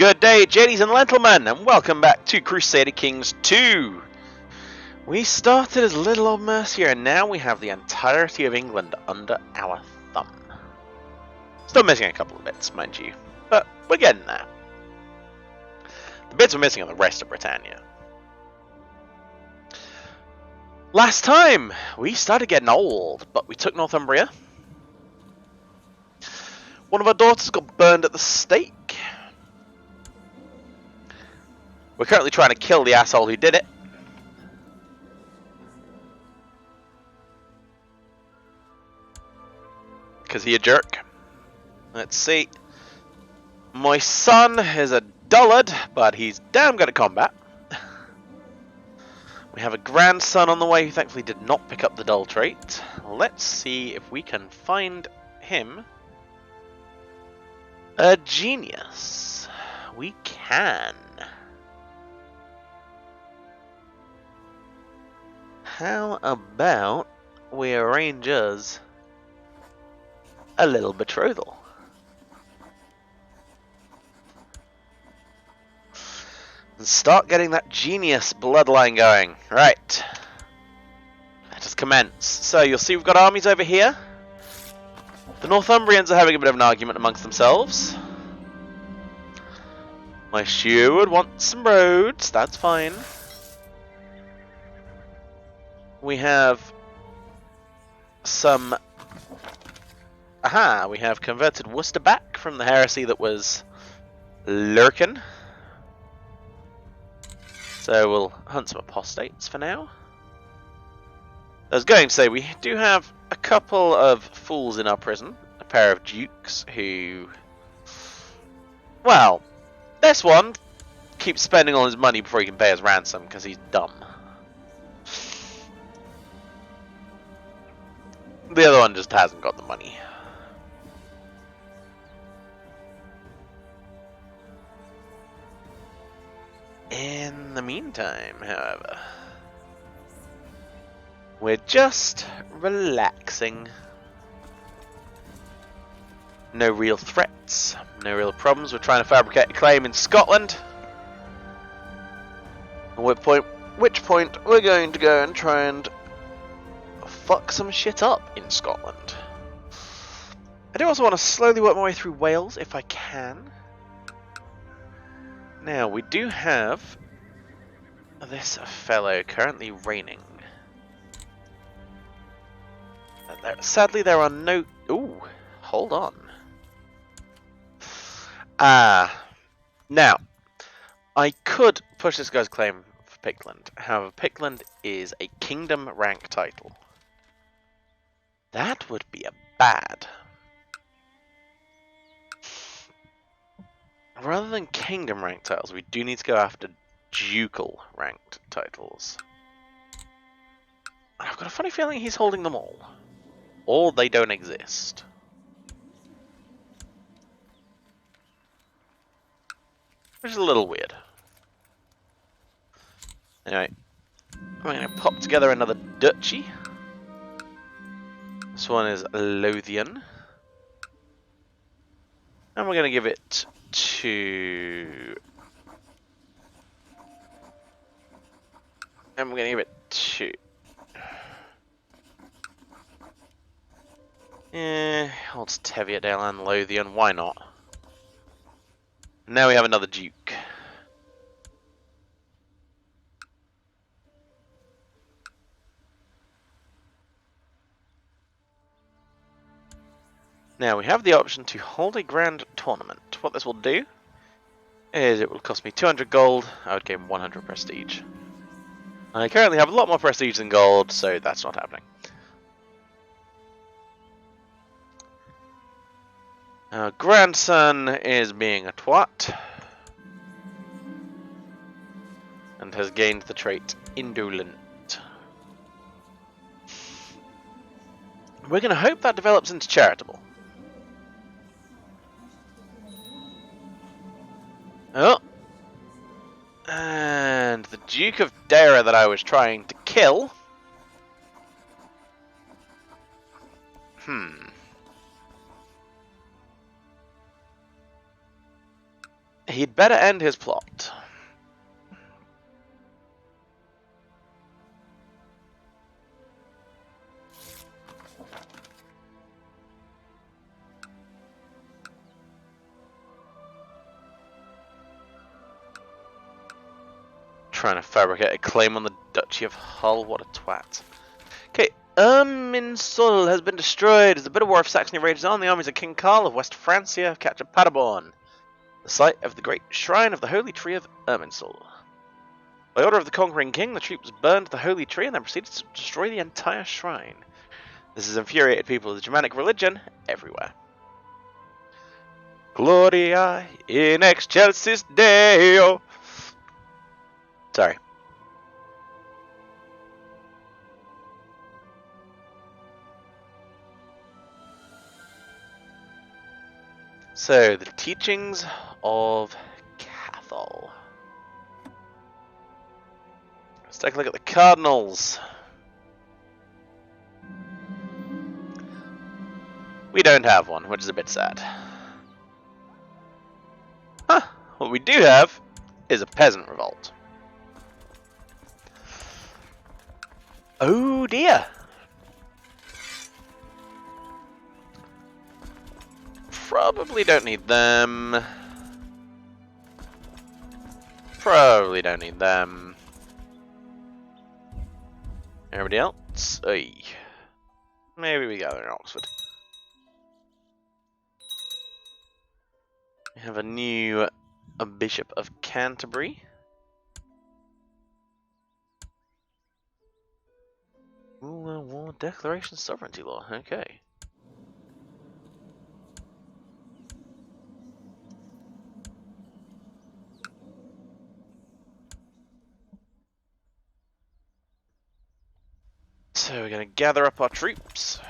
Good day, ladies and gentlemen, and welcome back to Crusader Kings 2. We started as little old Mercia, and now we have the entirety of England under our thumb. Still missing a couple of bits, mind you, but we're getting there. The bits we're missing are the rest of Britannia. Last time, we started getting old, but we took Northumbria. One of our daughters got burned at the stake. We're currently trying to kill the asshole who did it. Because he a jerk. Let's see. My son is a dullard, but he's damn good at combat. We have a grandson on the way who thankfully did not pick up the dull trait. Let's see if we can find him a genius. We can. How about we arrange us a little betrothal? And start getting that genius bloodline going. Right. Let us commence. So you'll see we've got armies over here. The Northumbrians are having a bit of an argument amongst themselves. My steward wants some roads. That's fine. We have some... Aha! We have converted Worcester back from the heresy that was lurking. So we'll hunt some apostates for now. I was going to say, we do have a couple of fools in our prison. A pair of dukes who... Well, this one keeps spending all his money before he can pay his ransom because he's dumb. The other one just hasn't got the money. In the meantime, however, we're just relaxing. No real threats, no real problems. We're trying to fabricate a claim in Scotland. At which point we're going to go and try and fuck some shit up in Scotland. I do also want to slowly work my way through Wales if I can. Now, we do have this fellow currently reigning. Sadly, there are no... Ooh, hold on. Now, I could push this guy's claim for Pictland. However, Pictland is a kingdom rank title. That would be a bad. Rather than kingdom ranked titles, we do need to go after ducal ranked titles. I've got a funny feeling he's holding them all. Or they don't exist. Which is a little weird. Anyway, I'm going to pop together another duchy. This one is Lothian. And we're going to give it to... And we're going to give it to... Holds Teviotdale and Lothian, why not? Now we have another duke. Now we have the option to hold a grand tournament. What this will do is it will cost me 200 gold. I would gain 100 prestige. I currently have a lot more prestige than gold, so that's not happening. Our grandson is being a twat and has gained the trait indolent. We're going to hope that develops into charitable. Oh, and the Duke of Dara that I was trying to kill. He'd better end his plot. Trying to fabricate a claim on the Duchy of Hull. What a twat. Okay, Erminsul has been destroyed as the bitter war of Saxony rages on. The armies of King Karl of West Francia have captured Paderborn, the site of the great shrine of the Holy Tree of Erminsul. By order of the conquering king, the troops burned the Holy Tree and then proceeded to destroy the entire shrine. This has infuriated people of the Germanic religion everywhere. Gloria in excelsis Deo. Sorry. So, the teachings of Cathal. Let's take a look at the cardinals. We don't have one, which is a bit sad. Huh, what we do have is a peasant revolt. Oh dear. Probably don't need them. Probably don't need them. Everybody else? Oy. Maybe we gather in Oxford. We have a new Bishop of Canterbury. Rule of War Declaration Sovereignty Law. Okay. So we're going to gather up our troops.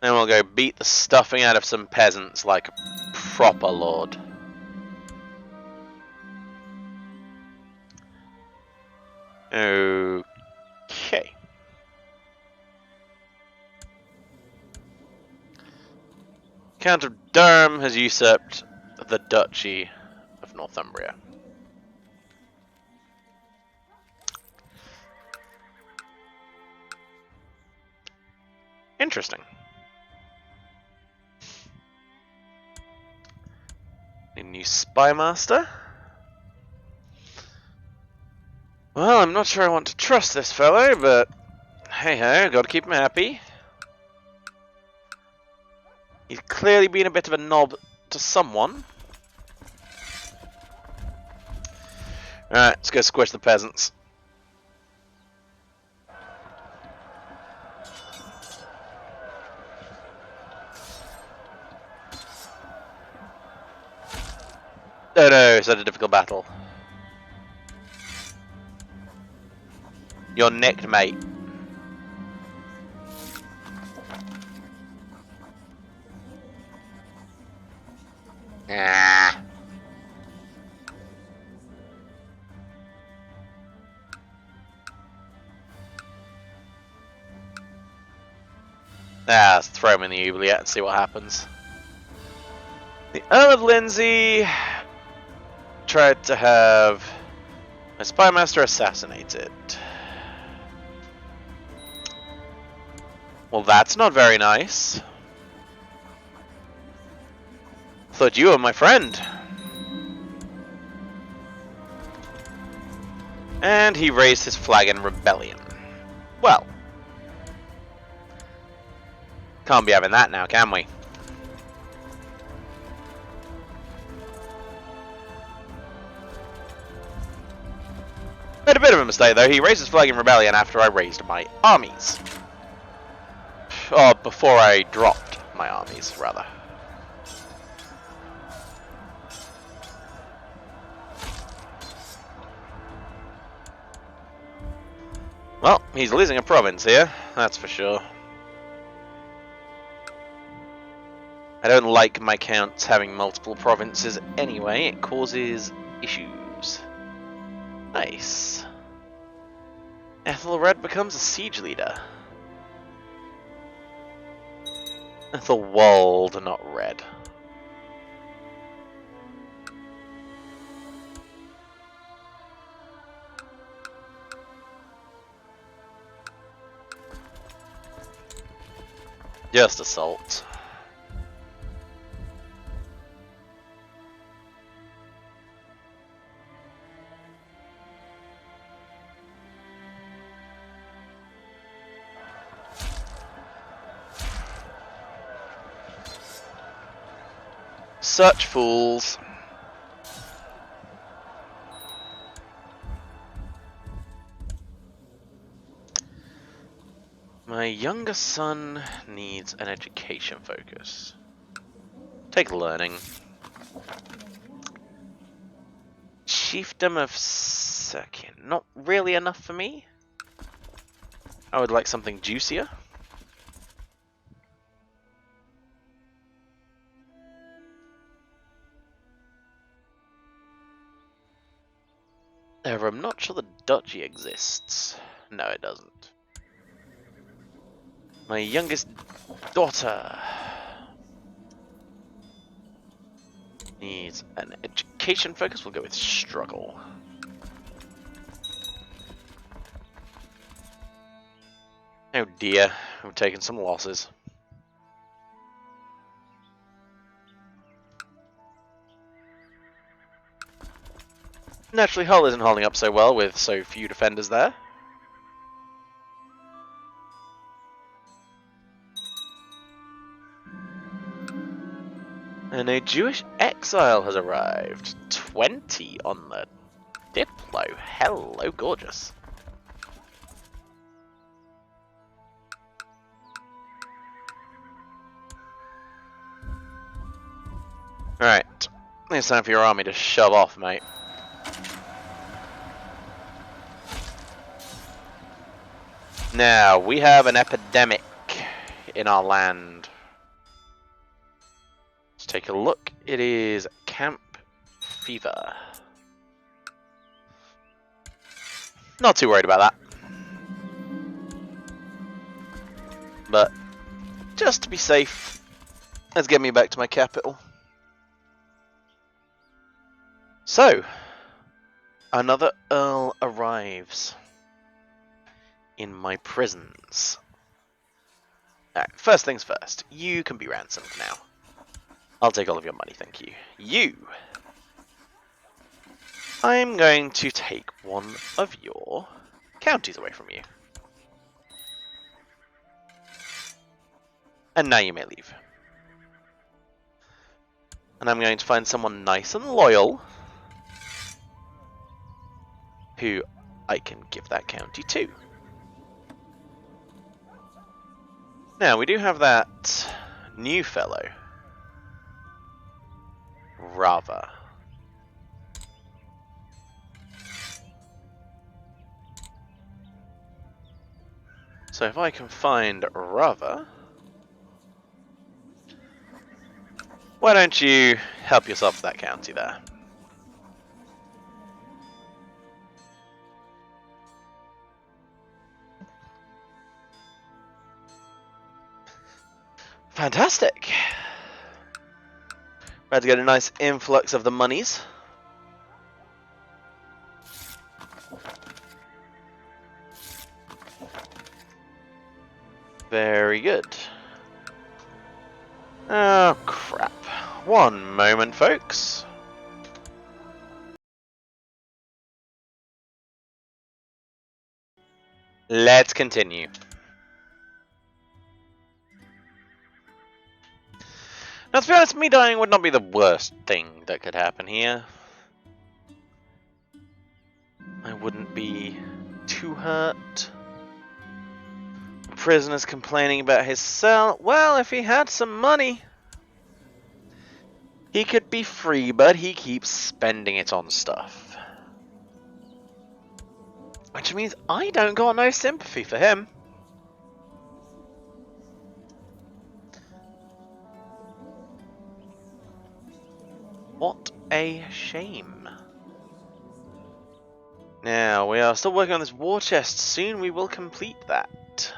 And we'll go beat the stuffing out of some peasants like a proper lord. Okay. Count of Durham has usurped the Duchy of Northumbria. Interesting. A new spy master. Well, I'm not sure I want to trust this fellow, but hey ho, gotta keep him happy. He's clearly been a bit of a knob to someone. Alright, let's go squish the peasants. Oh no, such a difficult battle. You're nicked, mate. Ah. Let's throw him in the oubliette and see what happens. The Earl of Lindsey tried to have my spy master assassinated. Well, that's not very nice. Thought you were my friend. And he raised his flag in rebellion. Well, can't be having that now, can we? Made a bit of a mistake though. He raised his flag in rebellion after I raised my armies. Or before I dropped my armies, rather. Well, he's losing a province here, that's for sure. I don't like my counts having multiple provinces anyway, it causes issues. Nice. Ethelred becomes a siege leader. The wold, not red. Just assault. Such fools. My younger son needs an education focus. Take learning. Chiefdom of Sirkin. Not really enough for me. I would like something juicier. I'm not sure the duchy exists. No, it doesn't. My youngest daughter needs an education focus. We'll go with struggle. Oh dear, we've taken some losses. Naturally, Hull isn't holding up so well with so few defenders there. And a Jewish exile has arrived. 20 on the Diplo. Hello, gorgeous. Alright. It's time for your army to shove off, mate. Now, we have an epidemic in our land. Let's take a look. It is camp fever. Not too worried about that. But, just to be safe, let's get me back to my capital. So, another Earl arrives in my prisons. Alright, first things first, you can be ransomed now. I'll take all of your money, thank you. You! I'm going to take one of your counties away from you. And now you may leave. And I'm going to find someone nice and loyal who I can give that county to. Now, we do have that new fellow, Rava. So if I can find Rava, why don't you help yourself to that county there? Fantastic. About to get a nice influx of the monies. Very good. Oh, crap. One moment, folks. Let's continue. Now, to be honest, me dying would not be the worst thing that could happen here. I wouldn't be too hurt. The prisoner's complaining about his cell. Well, if he had some money, he could be free, but he keeps spending it on stuff. Which means I don't got no sympathy for him. What a shame. Now, we are still working on this war chest. Soon we will complete that.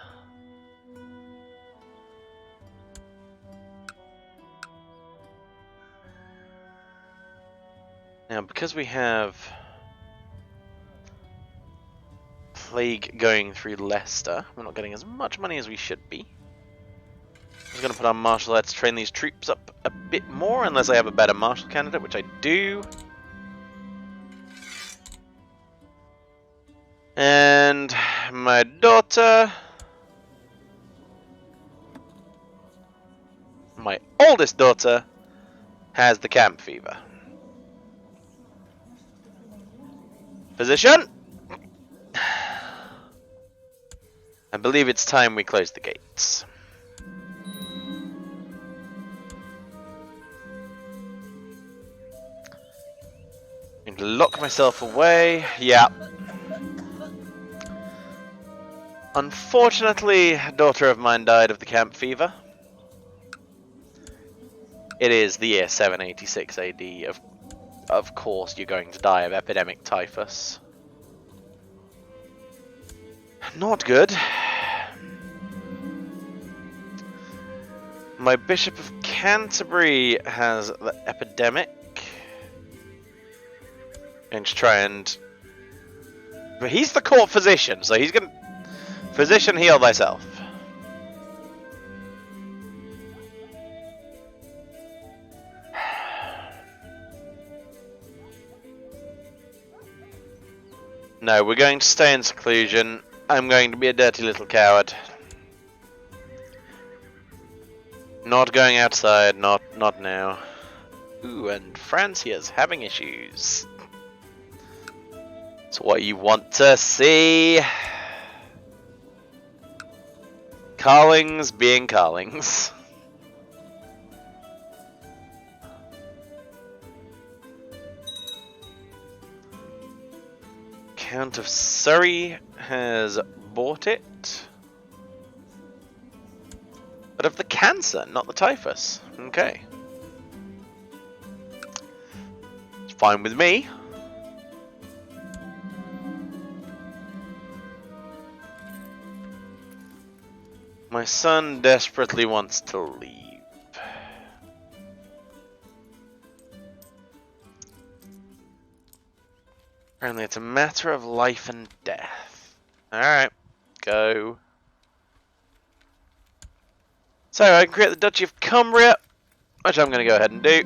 Now, because we have plague going through Leicester, we're not getting as much money as we should be. I'm going to put on martial arts, train these troops up a bit more, unless I have a better martial candidate, which I do. And my daughter, my oldest daughter, has the camp fever. Physician! I believe it's time we close the gates. And lock myself away. Yeah. Unfortunately, a daughter of mine died of the camp fever. It is the year 786 AD. Of course, you're going to die of epidemic typhus. Not good. My Bishop of Canterbury has the epidemic. Going to try and... But he's the court physician, so he's going to... Physician, heal thyself. No, we're going to stay in seclusion. I'm going to be a dirty little coward. Not going outside, not now. Ooh, and Francia's having issues. It's what you want to see. Carlings being Carlings. Count of Surrey has bought it. But of the cancer, not the typhus. Okay. It's fine with me. My son desperately wants to leave. Apparently it's a matter of life and death. Alright, go. So I can create the Duchy of Cumbria, which I'm going to go ahead and do.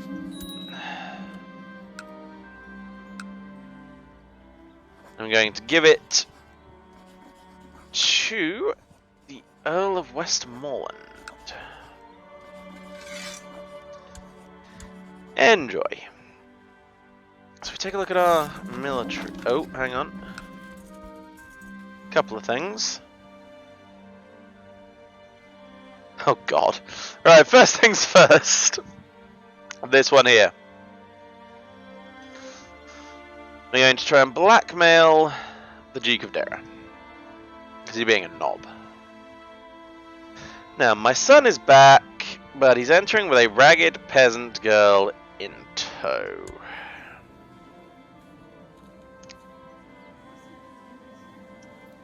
I'm going to give it to the Earl of Westmoreland. Enjoy. So we take a look at our military... Oh, hang on. Couple of things. Oh god. Right, first things first. This one here. We're going to try and blackmail the Duke of Dara. Because he's being a knob. Now, my son is back, but he's entering with a ragged peasant girl in tow.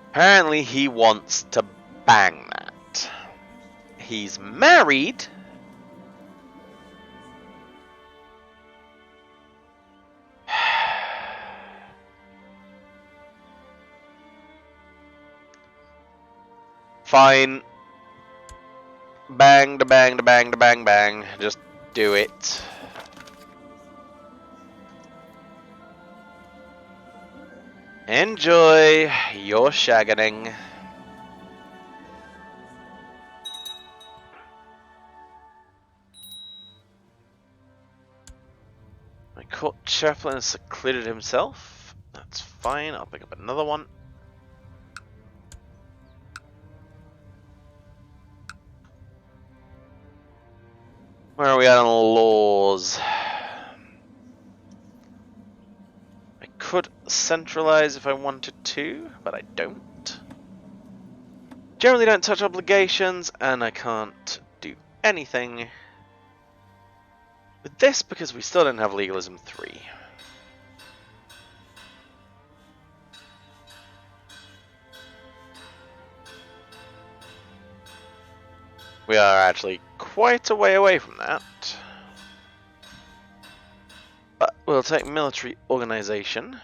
Apparently he wants to bang that. He's married. Fine. Bang, da bang, da bang, da bang, bang. Just do it. Enjoy your shaggening. My court chaplain has secluded himself. That's fine, I'll pick up another one. Where are we at on laws? I could centralize if I wanted to, but I don't. Generally don't touch obligations, and I can't do anything with this because we still don't have legalism 3. We are actually quite a way away from that. But We'll take military organization.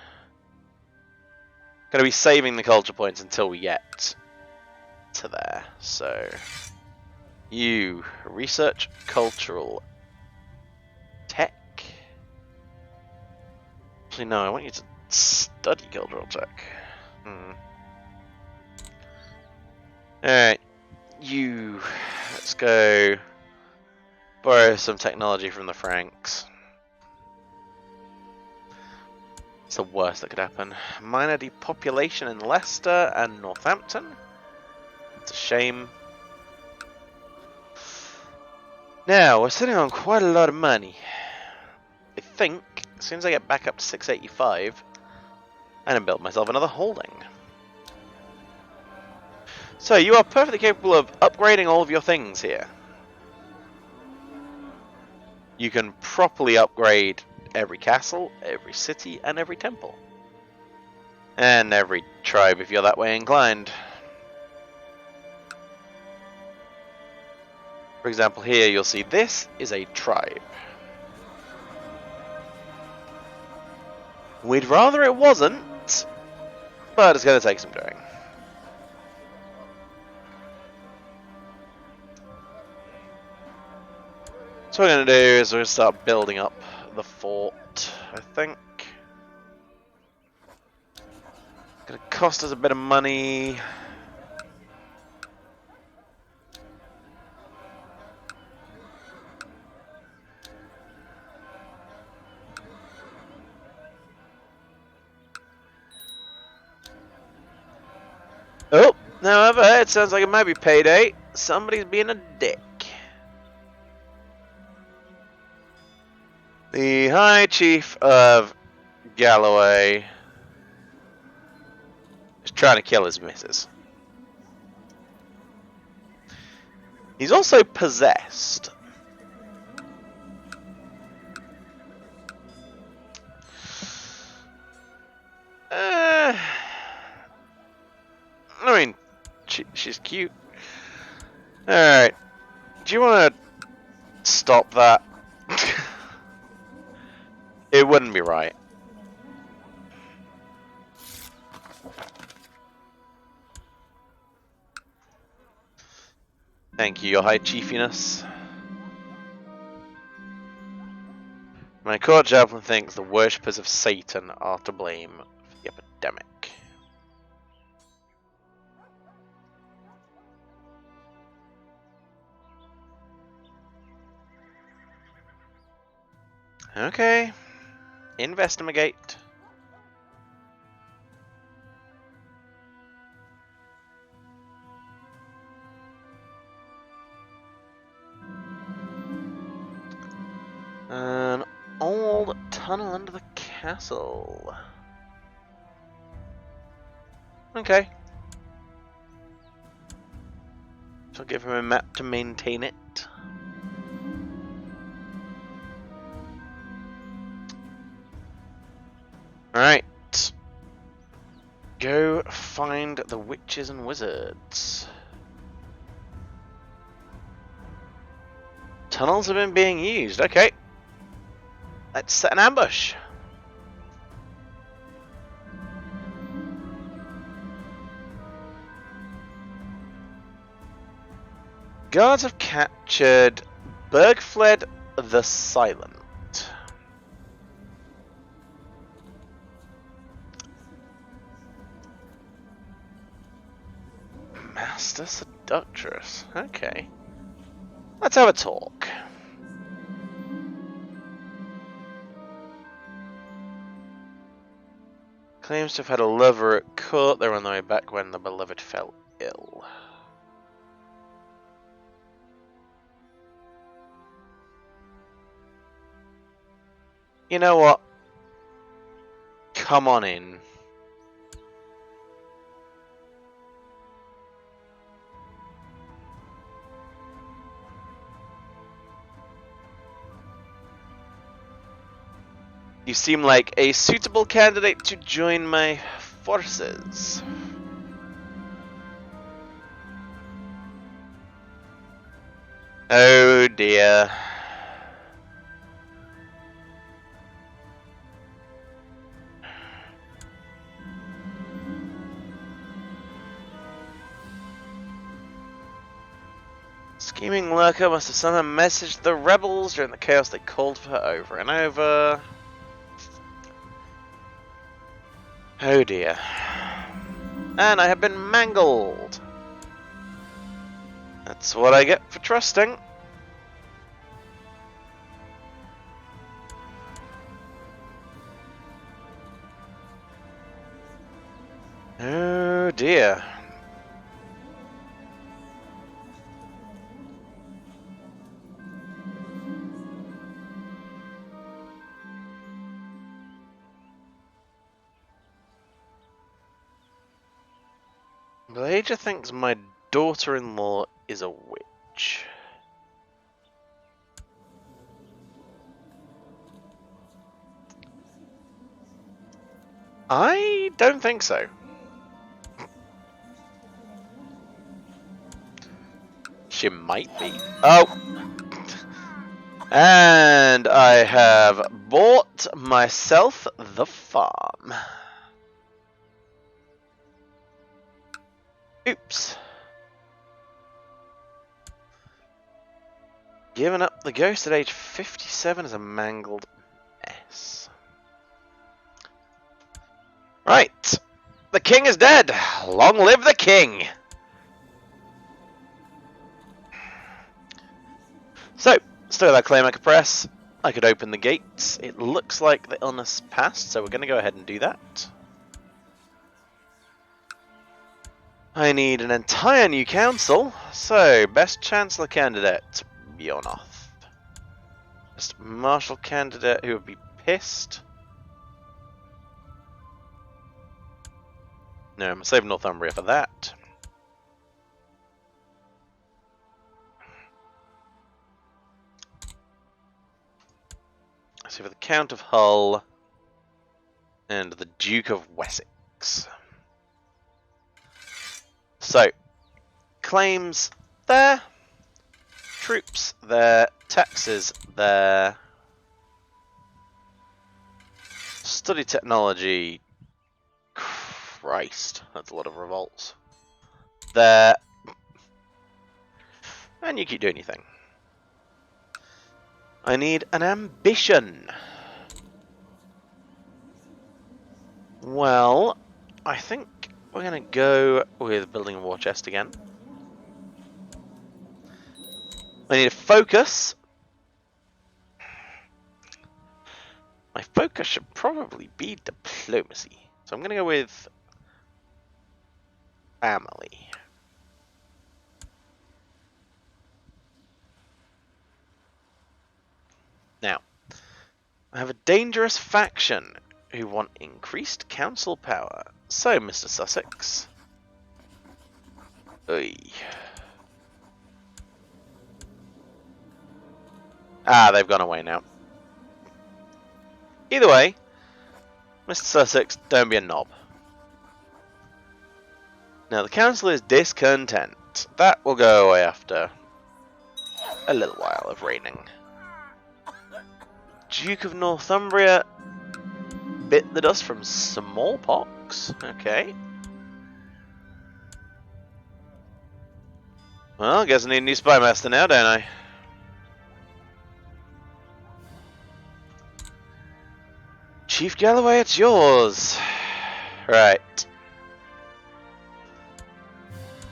Gonna be saving the culture points until we get to there. So you research cultural tech. Actually, no, I want you to study cultural tech. Alright, you. Let's go borrow some technology from the Franks. It's the worst that could happen. Minor depopulation in Leicester and Northampton. It's a shame. Now, we're sitting on quite a lot of money. I think, as soon as I get back up to 685, I'm gonna build myself another holding. So, you are perfectly capable of upgrading all of your things here. You can properly upgrade every castle, every city, and every temple. And every tribe if you're that way inclined. For example, here you'll see this is a tribe. We'd rather it wasn't, but it's going to take some doing. So what we're going to do is we're going to start building up the fort, I think. It's going to cost us a bit of money. Oh, however, it sounds like it might be payday. Somebody's being a dick. The High Chief of Galloway is trying to kill his missus. He's also possessed. I mean, she's cute. Alright. Do you want to stop that? It wouldn't be right. Thank you, your high chiefiness. My court chaplain thinks the worshippers of Satan are to blame for the epidemic. Okay. Investigate. An old tunnel under the castle. Okay. So I'll give him a map to maintain it. Alright. Go find the witches and wizards. Tunnels have been being used. Okay. Let's set an ambush. Guards have captured Bergfled the Silent. Master Seductress. Okay. Let's have a talk. Claims to have had a lover at court. They were on their way back when the beloved fell ill. You know what? Come on in. You seem like a suitable candidate to join my forces. Oh dear. Scheming lurker must have sent a message to the rebels during the chaos they called for over and over. Oh dear. And I have been mangled. That's what I get for trusting. Oh dear. Blaja thinks my daughter-in-law is a witch. I don't think so. She might be. Oh! And I have bought myself the farm. Oops. Giving up the ghost at age 57 is a mangled mess. Right. The king is dead. Long live the king. So, still that claim I could press. I could open the gates. It looks like the illness passed, so we're going to go ahead and do that. I need an entire new council, so best chancellor candidate, Bjornoth. Best marshal candidate who would be pissed. No, I'm saving Northumbria for that. So for the Count of Hull and the Duke of Wessex. So, claims there, troops there, taxes there, study technology, Christ, that's a lot of revolts, there, and you keep doing your thing. I need an ambition. Well, I think we're going to go with building a war chest again. I need a focus. My focus should probably be diplomacy. So I'm going to go with family. Now, I have a dangerous faction who want increased council power. So, Mr. Sussex. Oy. Ah, they've gone away now. Either way, Mr. Sussex, don't be a knob. Now, the council is discontent. That will go away after a little while of reigning. Duke of Northumbria bit the dust from smallpox. Okay. Well, I guess I need a new spy master now, don't I? Chief Galloway, it's yours. Right.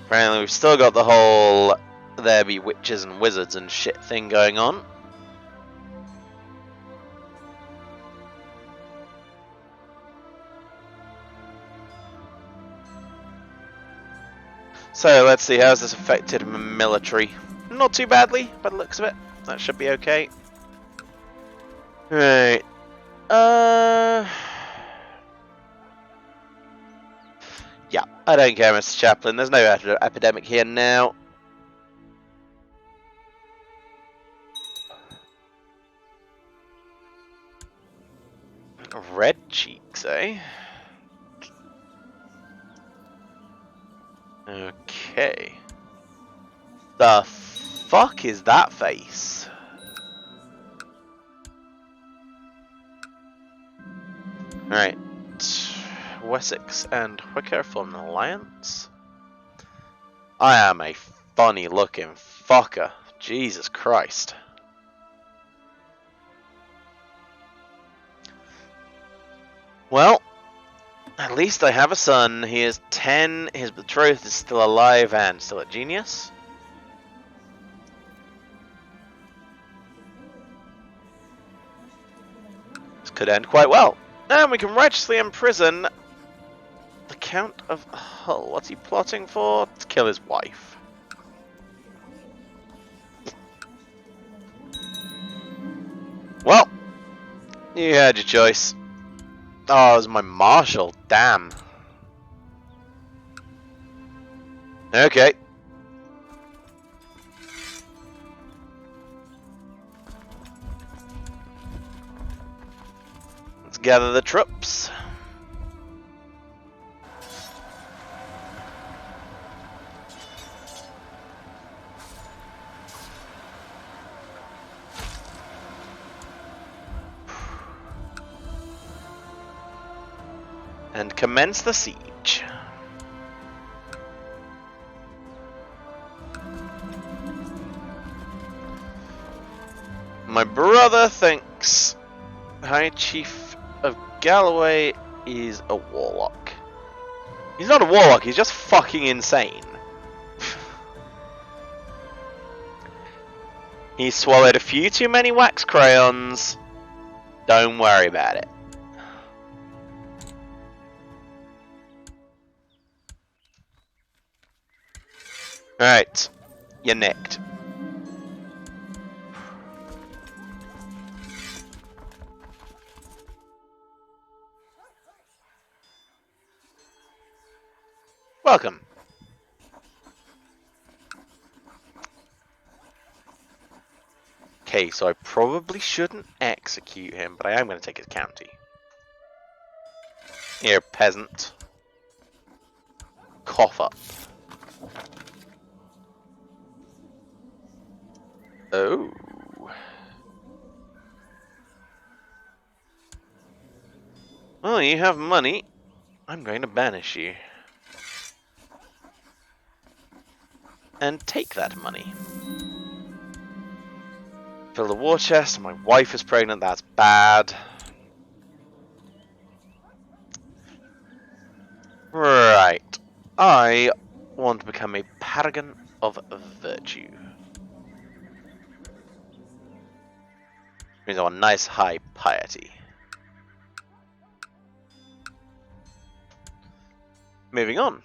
Apparently we've still got the whole there be witches and wizards and shit thing going on. So let's see, how's this affected military? Not too badly, by the looks of it. That should be okay. Right. Yeah, I don't care, Mr. Chaplain. There's no epidemic here now. Red cheeks, eh? Okay. The fuck is that face? Alright. Wessex and Wicker form an alliance. I am a funny looking fucker. Jesus Christ. Well, at least I have a son. He is 10. His betrothed is still alive and still a genius. This could end quite well. And we can righteously imprison the Count of Hull. What's he plotting for? To kill his wife. Well, you had your choice. Oh, it was my marshal. Damn. Okay. Let's gather the troops. And commence the siege. My brother thinks High Chief of Galloway is a warlock. He's not a warlock, he's just fucking insane. He swallowed a few too many wax crayons. Don't worry about it. Alright, you're nicked. Welcome. Okay, so I probably shouldn't execute him, but I am going to take his county. Here, peasant. Cough up. Oh. Well, you have money. I'm going to banish you. And take that money. Fill the war chest. My wife is pregnant. That's bad. Right. I want to become a paragon of virtue. Means I want nice high piety. Moving on.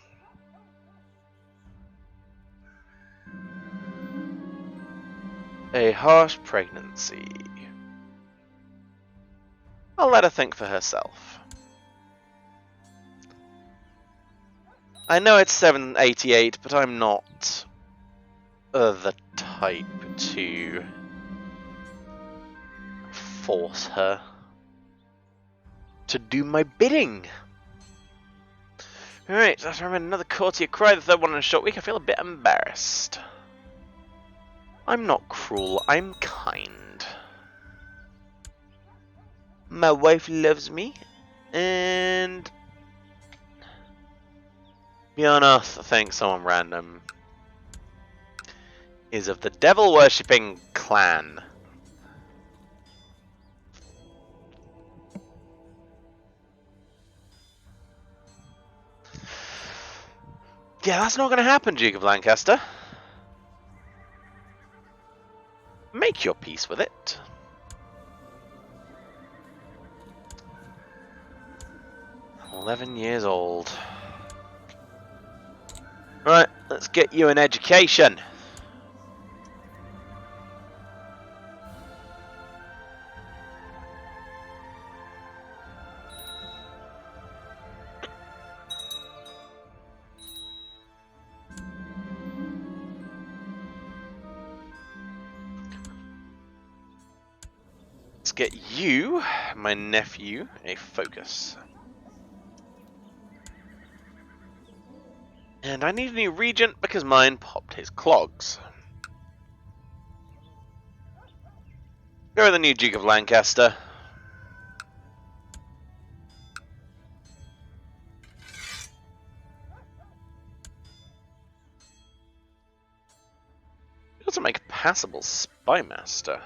A harsh pregnancy. I'll let her think for herself. I know it's 788, but I'm not the type to force her to do my bidding. Alright, after I'm in another courtier cry the third one in a short week, I feel a bit embarrassed. I'm not cruel, I'm kind. My wife loves me, and beyond earth, I think someone random is of the devil-worshipping clan. Yeah, that's not going to happen, Duke of Lancaster. Make your peace with it. "11 years old. Right, let's get you an education. Let's get you, my nephew, a focus. And I need a new regent because mine popped his clogs. Go with the new Duke of Lancaster. Doesn't make a passable spy master.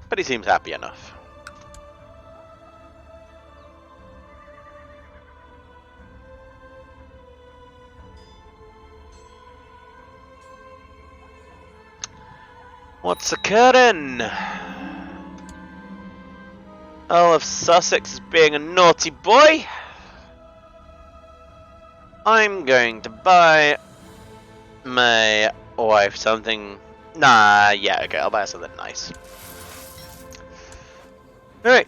But he seems happy enough. What's occurring? Earl of Sussex is being a naughty boy. I'm going to buy my wife something. Nah, yeah, okay, I'll buy her something nice. Alright.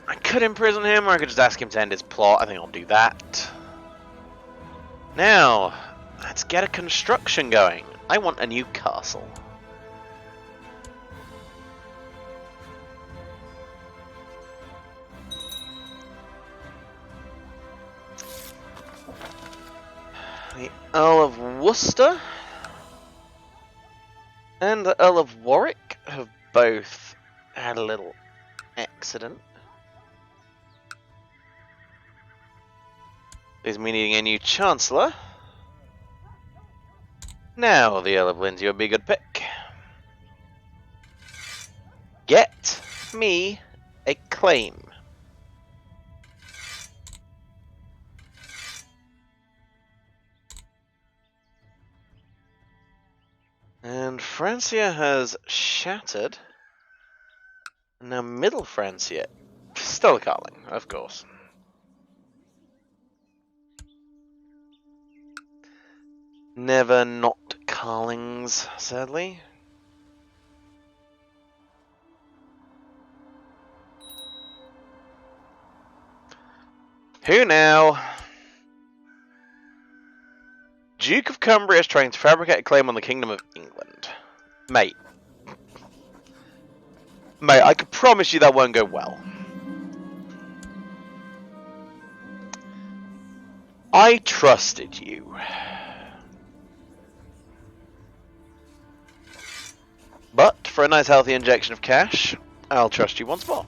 I could imprison him, or I could just ask him to end his plot. I think I'll do that. Now, let's get a construction going. I want a new castle. The Earl of Worcester and the Earl of Warwick have both had a little accident. Is me needing a new Chancellor. Now the Earl of Lindsay would be a good pick. Get me a claim. And Francia has shattered. Now Middle Francia. Still a Carling, of course. Never not Carlings, sadly. Who now? Duke of Cumbria is trying to fabricate a claim on the Kingdom of England. Mate. Mate, I can promise you that won't go well. I trusted you. But, for a nice healthy injection of cash, I'll trust you once more.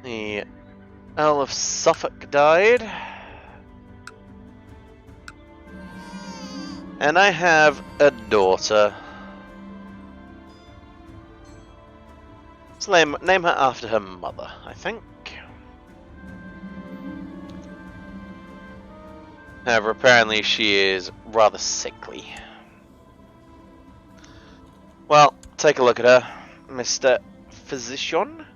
The Earl of Suffolk died. And I have a daughter. Let's name her after her mother, I think. However, apparently she is rather sickly. Well, take a look at her, Mr. Physician.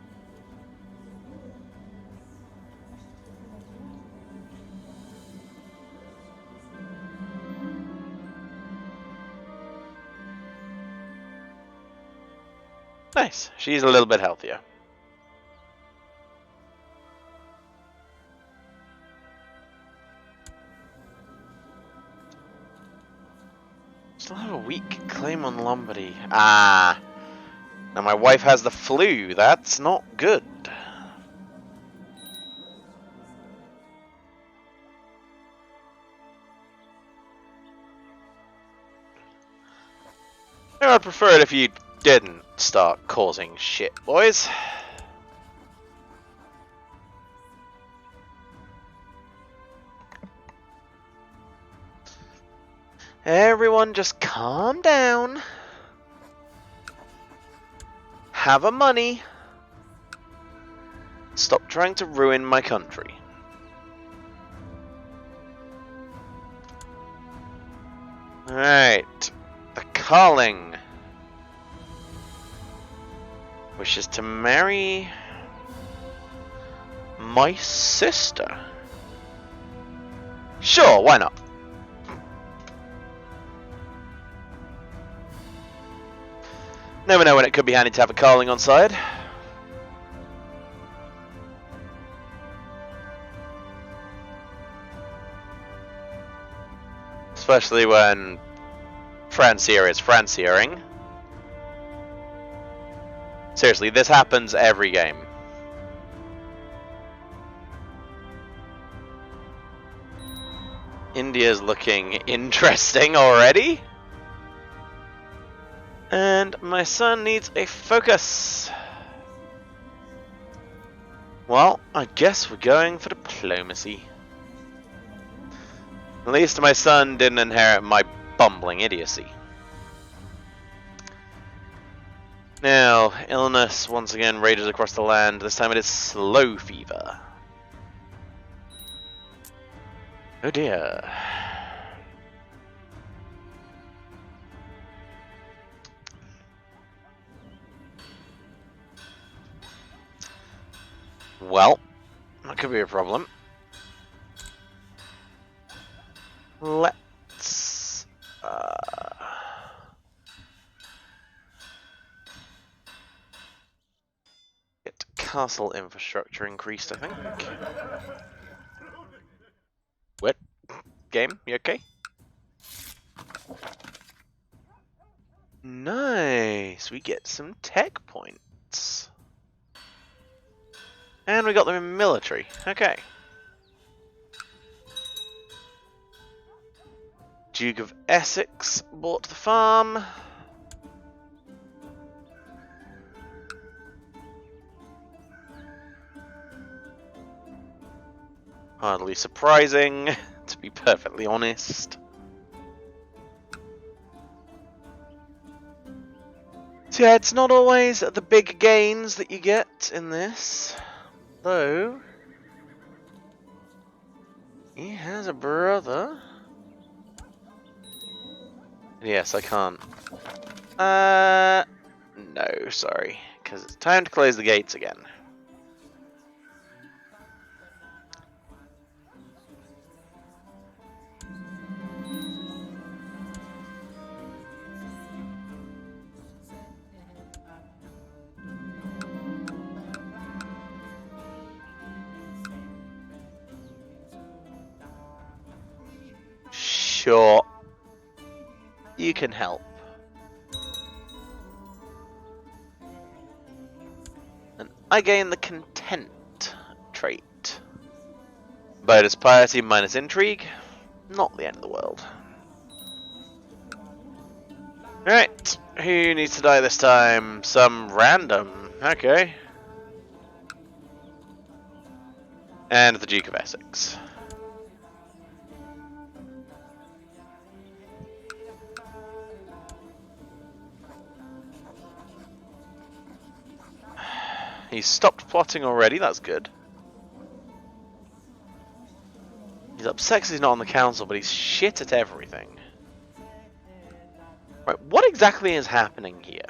Nice. She's a little bit healthier. Still have a weak claim on Lombardy. Ah. Now my wife has the flu. That's not good. I'd prefer it if you didn't start causing shit, boys. Everyone just calm down. Have a money. Stop trying to ruin my country. Alright. The Carling wishes to marry my sister. Sure, why not? Never know when it could be handy to have a Carling on side. Especially when Francia is Franciering. Seriously, this happens every game. India's looking interesting already. And my son needs a focus. Well, I guess we're going for diplomacy. At least my son didn't inherit my bumbling idiocy. Now, illness once again rages across the land. This time it is slow fever. Oh dear. Well, that could be a problem. Let's get castle infrastructure increased, I think. What? Game, you okay? Nice, we get some tech points. And we got them in military, okay. Duke of Essex bought the farm. Hardly surprising, to be perfectly honest. So yeah, it's not always the big gains that you get in this, though. He has a brother. Yes, I can't. No, sorry, because it's time to close the gates again. Sure, you can help. And I gain the content trait. Bonus piety minus intrigue. Not the end of the world. Alright, who needs to die this time? Some random. Okay. And the Duke of Essex. He's stopped plotting already, that's good. He's upset because he's not on the council, but he's shit at everything. Right, what exactly is happening here?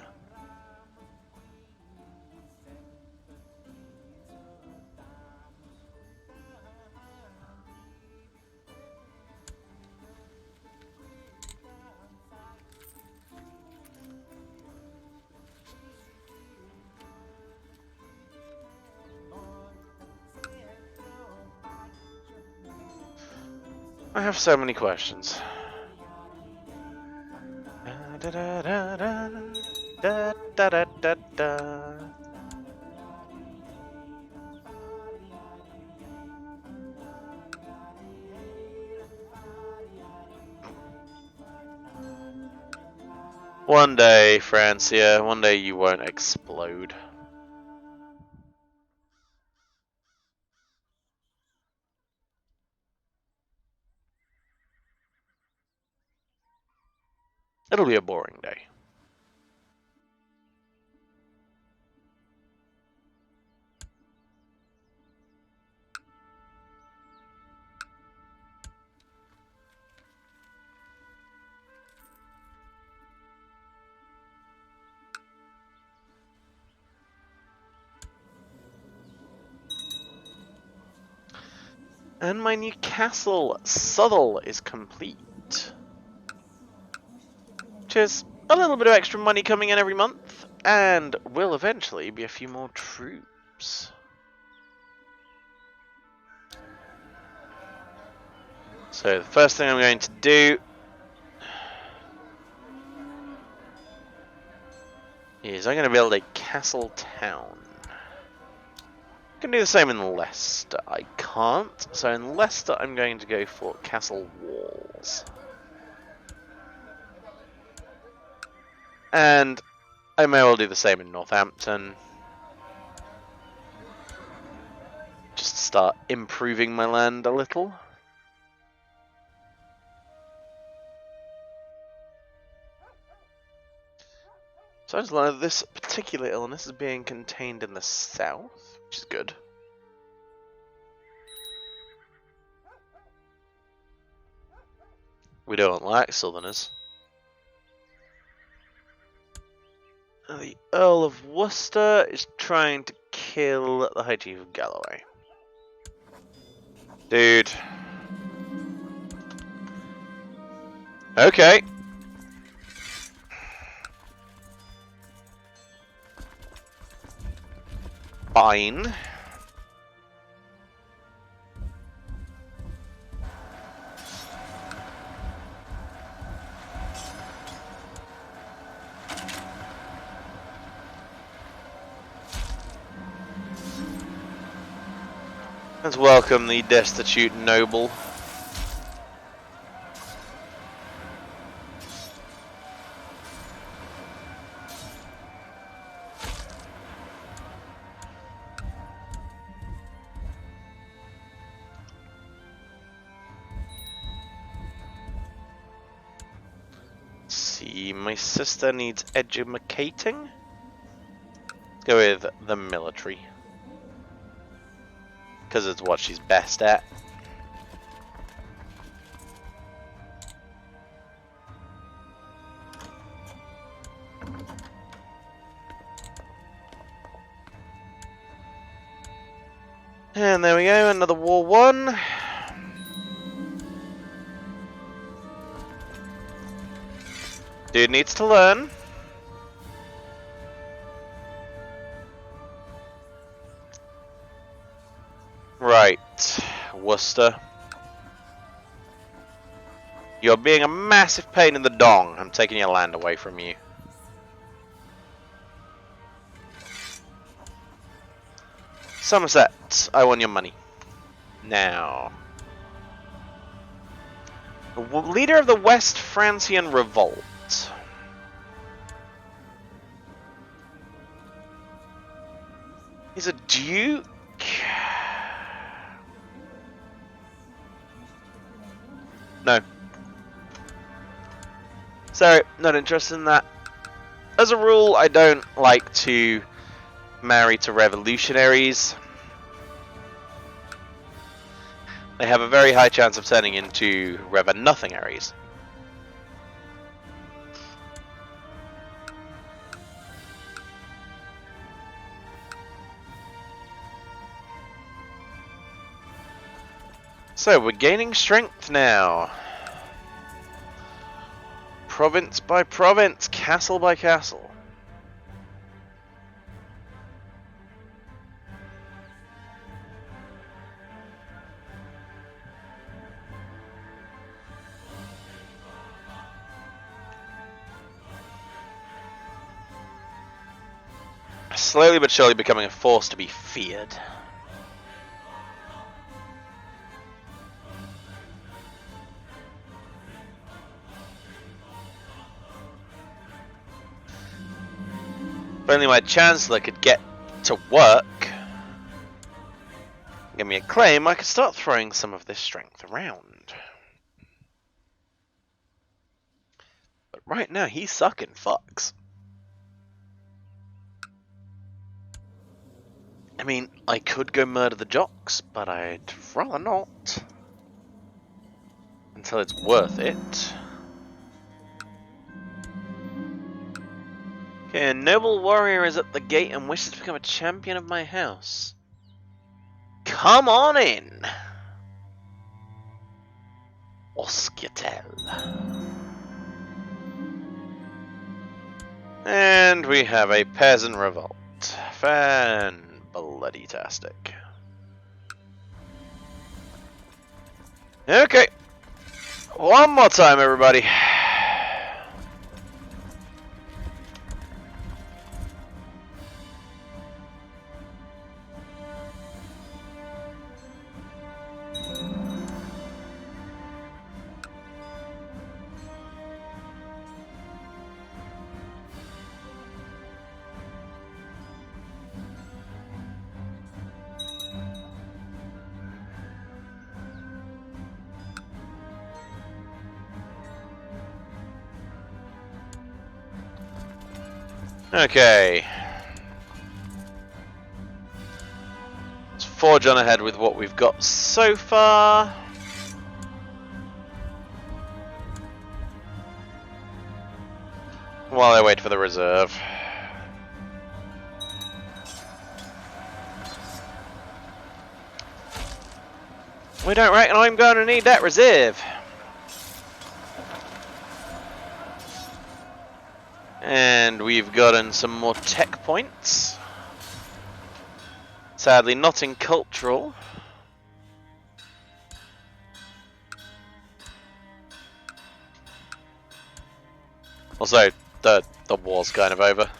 I have so many questions. Da, da, da, da, da, da, da, da, da. One day, Francia, one day you won't explode. It'll be a boring day. And my new castle, Southall, is complete. Which is a little bit of extra money coming in every month, and will eventually be a few more troops. So the first thing I'm going to do is I'm going to build a castle town. can do the same in Leicester. I can't. So in Leicester, I'm going to go for castle walls. And I may well do the same in Northampton. Just start improving my land a little. So I just learned that this particular illness is being contained in the south, which is good. We don't like southerners. The Earl of Worcester is trying to kill the High Chief of Galloway. Dude. Okay. Fine. Let's welcome the destitute noble. Let's see, my sister needs educating. Let's go with the military. Because it's what she's best at. And there we go, another war won. Dude needs to learn. Right, Worcester. You're being a massive pain in the dong. I'm taking your land away from you. Somerset, I want your money. Now. The leader of the West Francian Revolt. He's a duke? No. Sorry, not interested in that. As a rule, I don't like to marry to revolutionaries. They have a very high chance of turning into revenothingaries. So we're gaining strength now. Province by province, castle by castle. Slowly but surely becoming a force to be feared. If only my Chancellor could get to work, give me a claim, I could start throwing some of this strength around. But right now, he's sucking fucks. I mean, I could go murder the jocks, but I'd rather not. Until it's worth it. Okay, a noble warrior is at the gate and wishes to become a champion of my house. Come on in! Oscutel. And we have a peasant revolt. Fan-bloody-tastic. Okay. One more time, everybody. Okay. Let's forge on ahead with what we've got so far. While I wait for the reserve. We don't reckon I'm going to need that reserve. And we've gotten some more tech points. Sadly not in cultural. Also, the war's kind of over.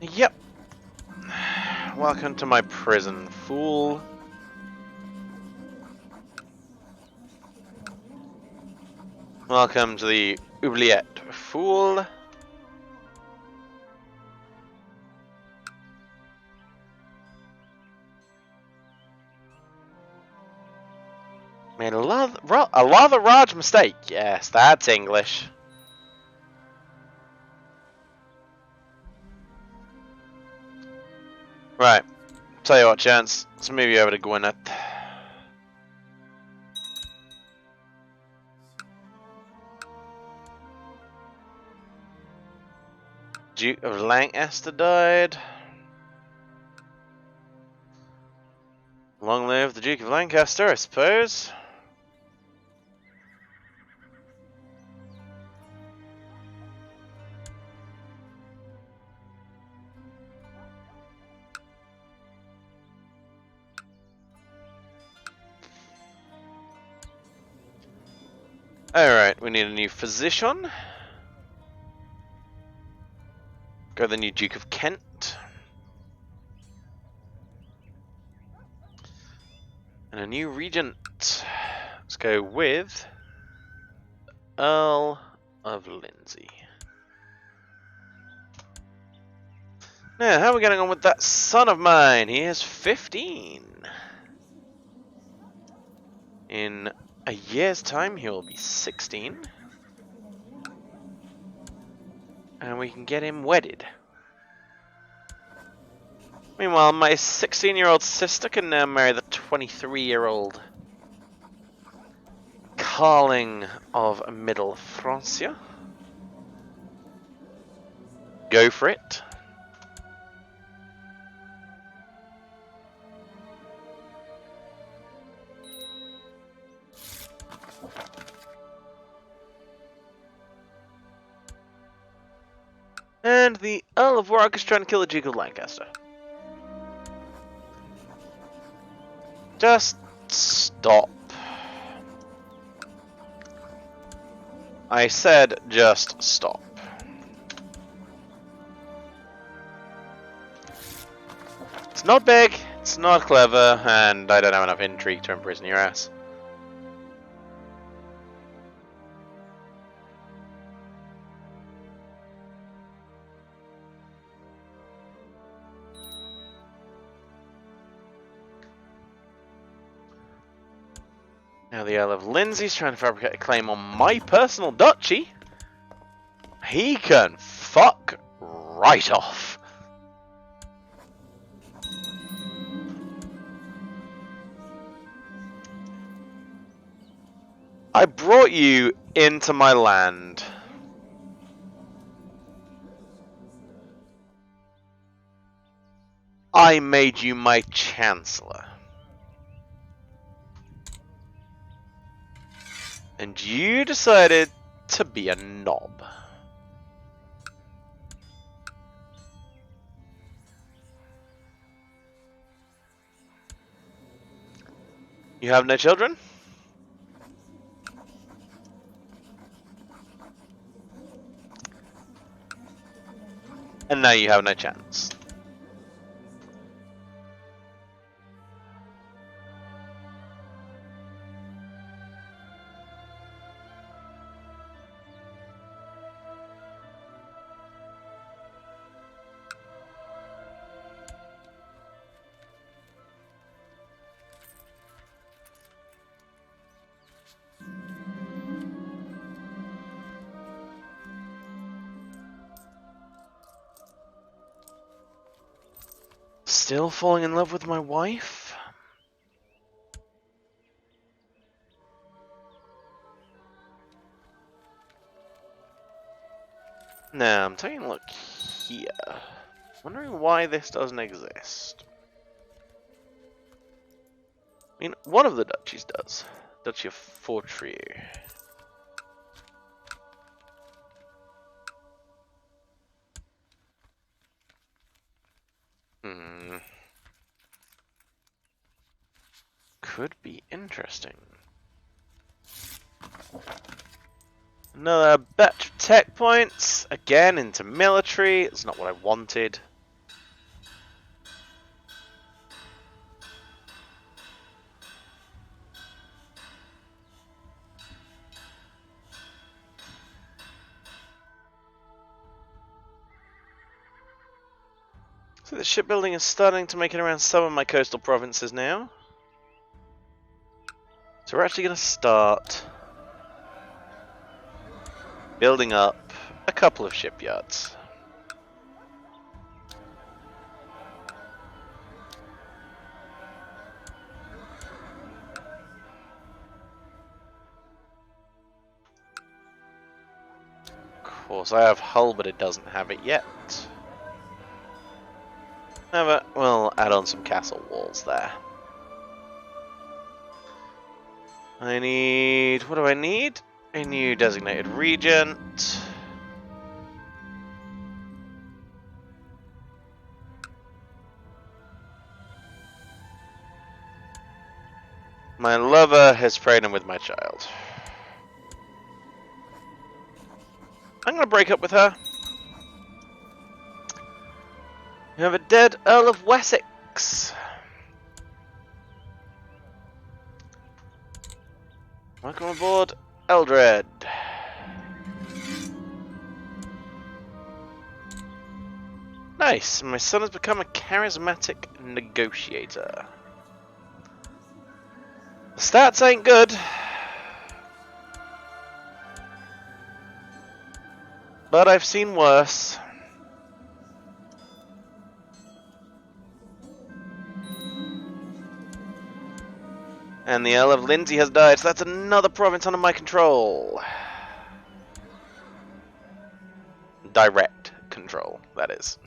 Yep. Welcome to my prison, fool. Welcome to the oubliette, fool. Made a rather large mistake. Yes, that's English. Right. Tell you what, Chance. Let's move you over to Gwyneth. Duke of Lancaster died. Long live the Duke of Lancaster, I suppose. Alright, we need a new physician. Go the new Duke of Kent. And a new regent. Let's go with Earl of Lindsay. Now, how are we getting on with that son of mine? He is 15. In a year's time, he will be 16. And we can get him wedded. Meanwhile, my 16-year-old sister can now marry the 23-year-old Carling of Middle Francia. Go for it. And the Earl of Warwick is trying to kill the Duke of Lancaster. Just stop. I said just stop. It's not big, it's not clever, and I don't have enough intrigue to imprison your ass. Now the Earl of Lindsay's trying to fabricate a claim on my personal duchy. He can fuck right off. I brought you into my land. I made you my chancellor. And you decided to be a knob. You have no children? And now you have no chance. Still falling in love with my wife? Now, I'm taking a look here. Wondering why this doesn't exist. I mean, one of the duchies does. Duchy of Fortriu. Could be interesting. Another batch of tech points. Again, into military. It's not what I wanted. So the shipbuilding is starting to make it around some of my coastal provinces now. So we're actually going to start building up a couple of shipyards. Of course, I have hull, but it doesn't have it yet. However, we'll add on some castle walls there. I need... what do I need? A new designated regent. My lover is pregnant with my child. I'm going to break up with her. We have a dead Earl of Wessex. Welcome aboard, Eldred. Nice, my son has become a charismatic negotiator. The stats ain't good, but I've seen worse. And the Earl of Lindsey has died, so that's another province under my control. Direct control, that is.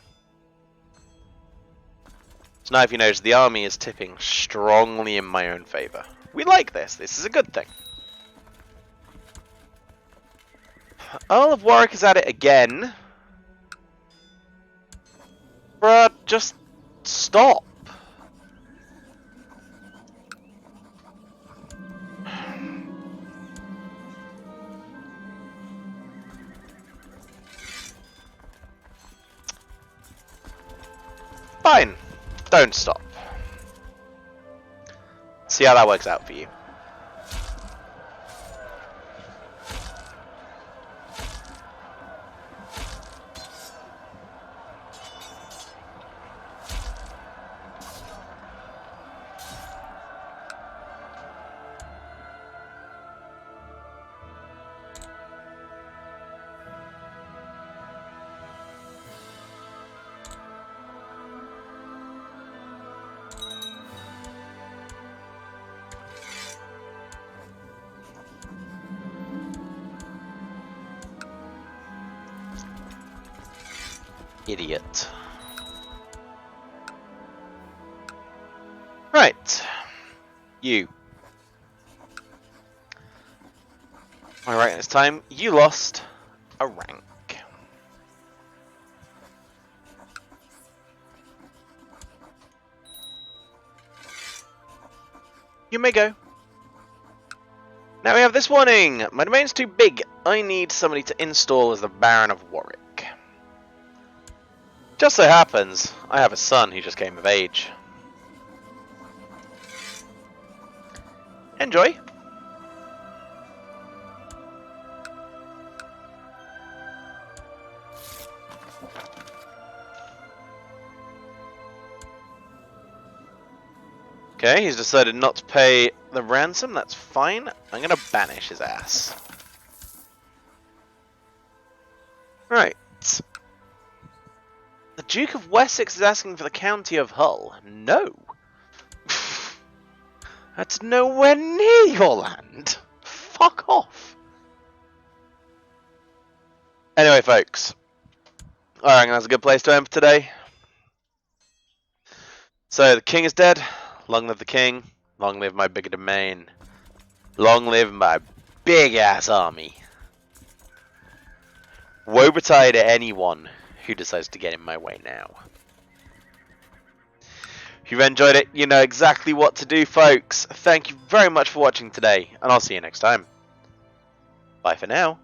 So now if you notice, the army is tipping strongly in my own favour. We like this. This is a good thing. Earl of Warwick is at it again. Bruh, just stop. Fine. Don't stop. See how that works out for you. Idiot. Right. You. Am I right this time? You lost a rank. You may go. Now we have this warning. My domain's too big. I need somebody to install as the Baron of Warwick. Just so happens, I have a son who just came of age. Enjoy. Okay, he's decided not to pay the ransom. That's fine. I'm going to banish his ass. Right. The Duke of Wessex is asking for the county of Hull. No. That's nowhere near your land. Fuck off. Anyway, folks. I reckon that's a good place to end for today. So, the king is dead. Long live the king. Long live my bigger domain. Long live my big-ass army. Woe betide to anyone who decides to get in my way now. If you've enjoyed it, you know exactly what to do, folks. Thank you very much for watching today, and I'll see you next time. Bye for now.